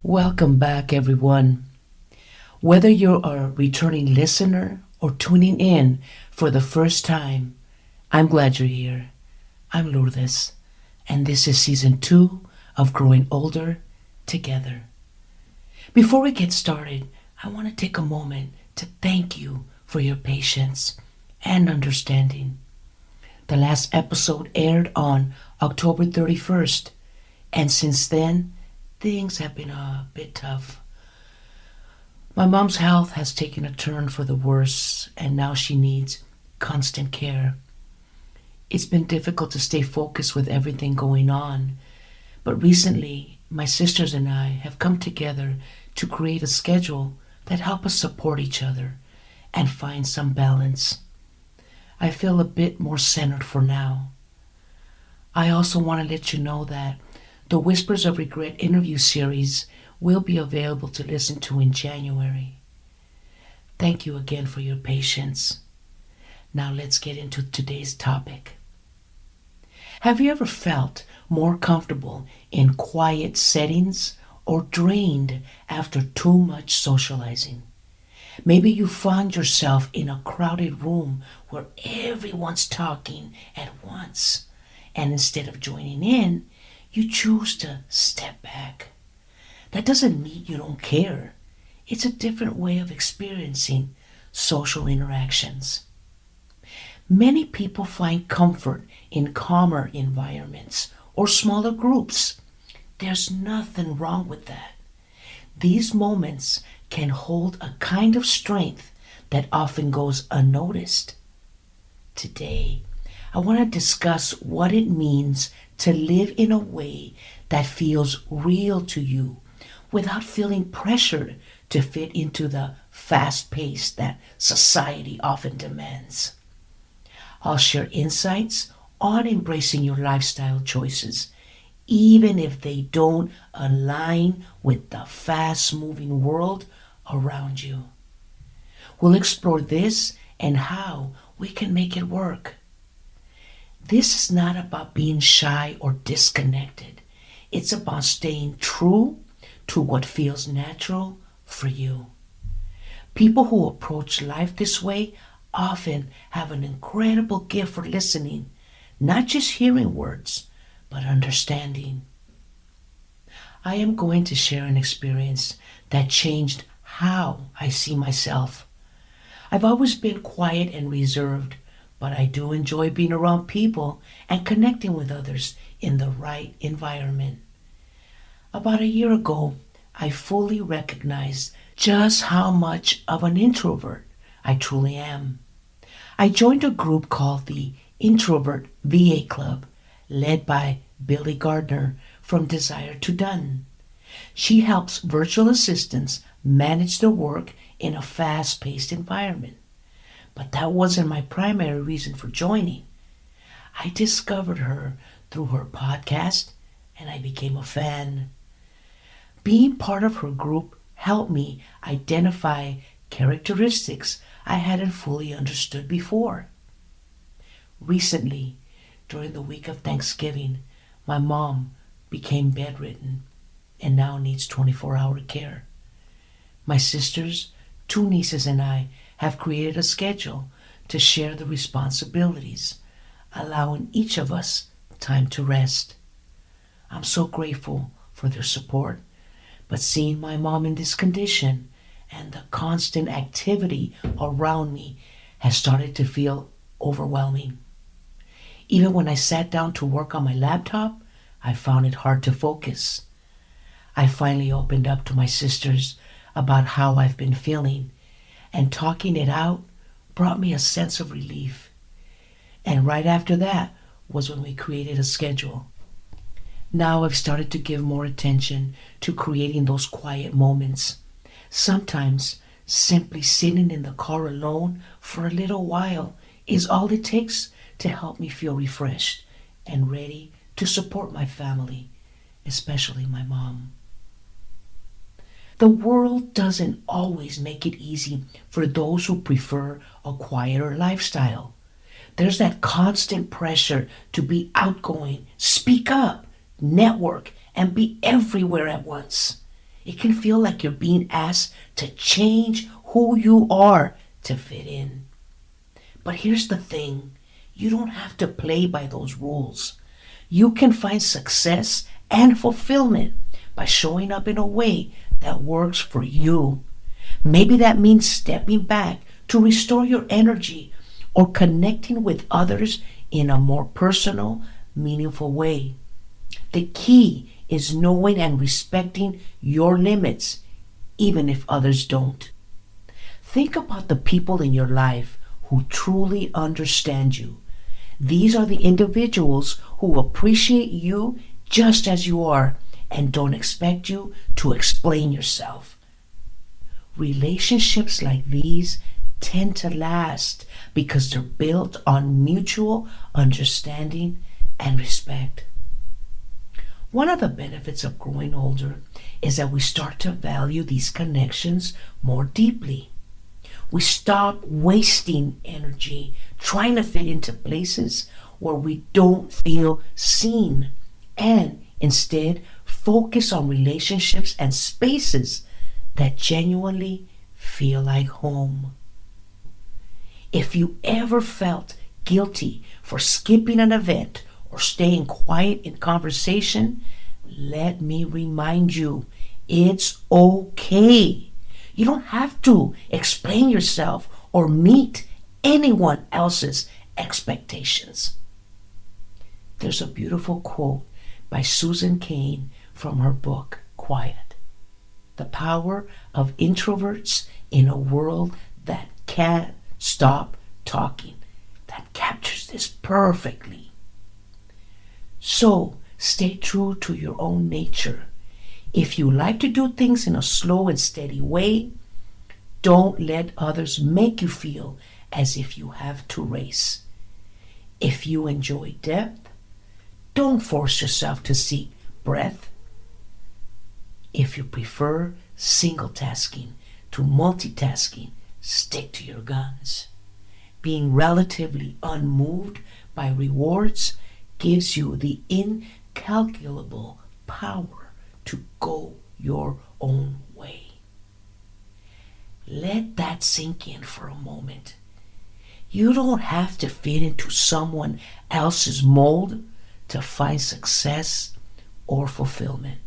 Welcome back, everyone. Whether you're a returning listener or tuning in for the first time, I'm glad you're here. I'm Lourdes, and this is season 2 of Growing Older Together. Before we get started, I want to take a moment to thank you for your patience and understanding. The last episode aired on October 31st, and since then, things have been a bit tough. My mom's health has taken a turn for the worse, and now she needs constant care. It's been difficult to stay focused with everything going on, but recently my sisters and I have come together to create a schedule that helps us support each other and find some balance. I feel a bit more centered for now. I also want to let you know that the Whispers of Regret interview series will be available to listen to in January. Thank you again for your patience. Now let's get into today's topic. Have you ever felt more comfortable in quiet settings or drained after too much socializing? Maybe you found yourself in a crowded room where everyone's talking at once, and instead of joining in, you choose to step back. That doesn't mean you don't care. It's a different way of experiencing social interactions. Many people find comfort in calmer environments or smaller groups. There's nothing wrong with that. These moments can hold a kind of strength that often goes unnoticed. Today, I want to discuss what it means to live in a way that feels real to you without feeling pressured to fit into the fast pace that society often demands. I'll share insights on embracing your lifestyle choices, even if they don't align with the fast moving world around you. We'll explore this and how we can make it work. This is not about being shy or disconnected. It's about staying true to what feels natural for you. People who approach life this way often have an incredible gift for listening, not just hearing words, but understanding. I am going to share an experience that changed how I see myself. I've always been quiet and reserved, but I do enjoy being around people and connecting with others in the right environment. About a year ago, I fully recognized just how much of an introvert I truly am. I joined a group called the Introvert VA Club, led by Billy Gardner from Desire to Done. She helps virtual assistants manage their work in a fast-paced environment. But that wasn't my primary reason for joining. I discovered her through her podcast, and I became a fan. Being part of her group helped me identify characteristics I hadn't fully understood before. Recently, during the week of Thanksgiving, my mom became bedridden and now needs 24-hour care. My sisters, 2 nieces, and I have created a schedule to share the responsibilities, allowing each of us time to rest. I'm so grateful for their support, but seeing my mom in this condition and the constant activity around me has started to feel overwhelming. Even when I sat down to work on my laptop, I found it hard to focus. I finally opened up to my sisters about how I've been feeling, and talking it out brought me a sense of relief. And right after that was when we created a schedule. Now I've started to give more attention to creating those quiet moments. Sometimes simply sitting in the car alone for a little while is all it takes to help me feel refreshed and ready to support my family, especially my mom. The world doesn't always make it easy for those who prefer a quieter lifestyle. There's that constant pressure to be outgoing, speak up, network, and be everywhere at once. It can feel like you're being asked to change who you are to fit in. But here's the thing, you don't have to play by those rules. You can find success and fulfillment by showing up in a way that works for you. Maybe that means stepping back to restore your energy or connecting with others in a more personal, meaningful way. The key is knowing and respecting your limits, even if others don't. Think about the people in your life who truly understand you. These are the individuals who appreciate you just as you are and don't expect you to explain yourself. Relationships like these tend to last because they're built on mutual understanding and respect. One of the benefits of growing older is that we start to value these connections more deeply. We stop wasting energy trying to fit into places where we don't feel seen and instead focus on relationships and spaces that genuinely feel like home. If you ever felt guilty for skipping an event or staying quiet in conversation, let me remind you, it's okay. You don't have to explain yourself or meet anyone else's expectations. There's a beautiful quote by Susan Cain from her book, Quiet. The Power of Introverts in a World That Can't Stop Talking. That captures this perfectly. So, stay true to your own nature. If you like to do things in a slow and steady way, don't let others make you feel as if you have to race. If you enjoy depth, don't force yourself to seek breadth. If you prefer single tasking to multitasking, stick to your guns. Being relatively unmoved by rewards gives you the incalculable power to go your own way. Let that sink in for a moment. You don't have to fit into someone else's mold to find success or fulfillment.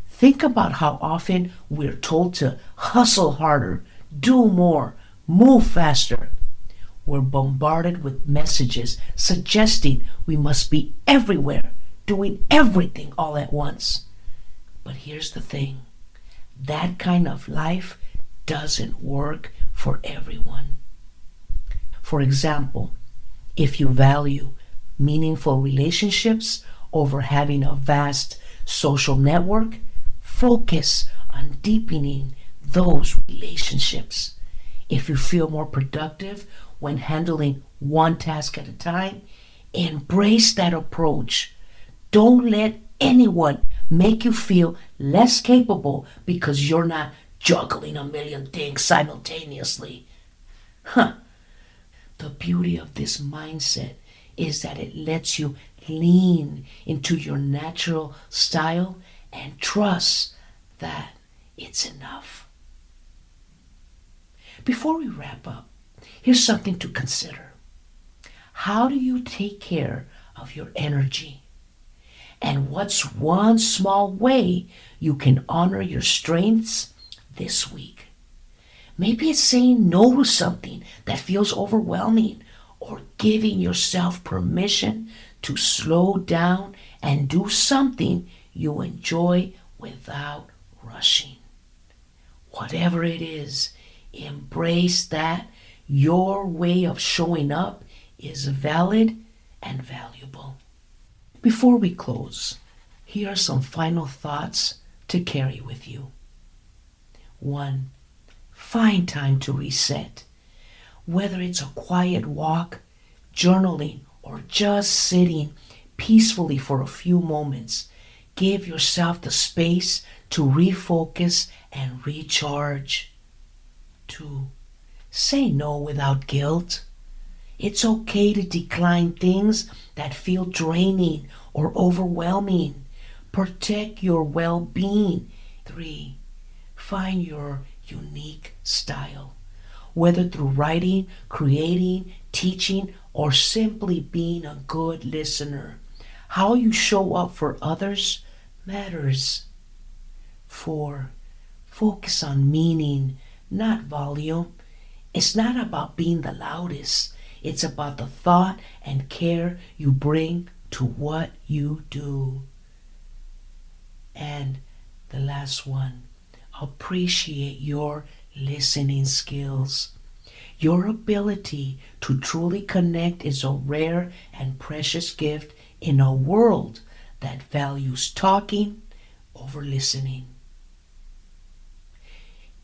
Think about how often we're told to hustle harder, do more, move faster. We're bombarded with messages suggesting we must be everywhere, doing everything all at once. But here's the thing, that kind of life doesn't work for everyone. For example, if you value meaningful relationships over having a vast social network, focus on deepening those relationships. If you feel more productive when handling one task at a time, embrace that approach. Don't let anyone make you feel less capable because you're not juggling a million things simultaneously. The beauty of this mindset is that it lets you lean into your natural style and trust that it's enough. Before we wrap up, here's something to consider. How do you take care of your energy? And what's one small way you can honor your strengths this week? Maybe it's saying no to something that feels overwhelming or giving yourself permission to slow down and do something you enjoy without rushing. Whatever it is, embrace that your way of showing up is valid and valuable. Before we close, here are some final thoughts to carry with you. 1. Find time to reset. Whether it's a quiet walk, journaling, or just sitting peacefully for a few moments, give yourself the space to refocus and recharge. 2. Say no without guilt. It's okay to decline things that feel draining or overwhelming. Protect your well-being 3, find your unique style. Whether through writing, creating, teaching, or simply being a good listener, how you show up for others matters. 4, focus on meaning, not volume. It's not about being the loudest. It's about the thought and care you bring to what you do. And the last one, appreciate your listening skills. Your ability to truly connect is a rare and precious gift in a world that values talking over listening.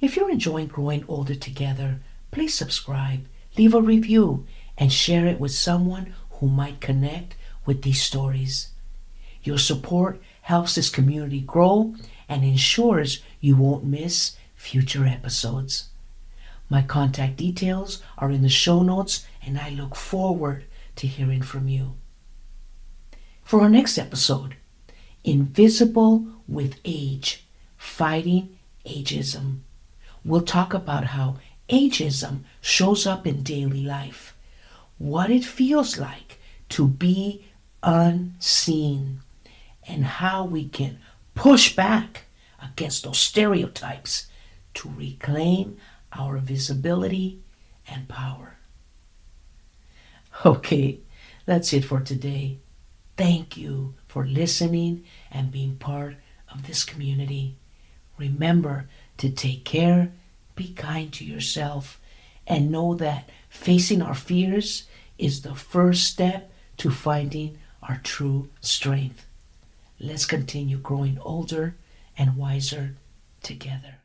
If you're enjoying growing older together, please subscribe, leave a review, and share it with someone who might connect with these stories. Your support helps this community grow and ensures you won't miss future episodes. My contact details are in the show notes, and I look forward to hearing from you. For our next episode, Invisible with Age, Fighting Ageism. We'll talk about how ageism shows up in daily life, what it feels like to be unseen, and how we can push back against those stereotypes to reclaim our visibility and power. Okay, that's it for today. Thank you for listening and being part of this community. Remember to take care, be kind to yourself, and know that facing our fears is the first step to finding our true strength. Let's continue growing older and wiser together.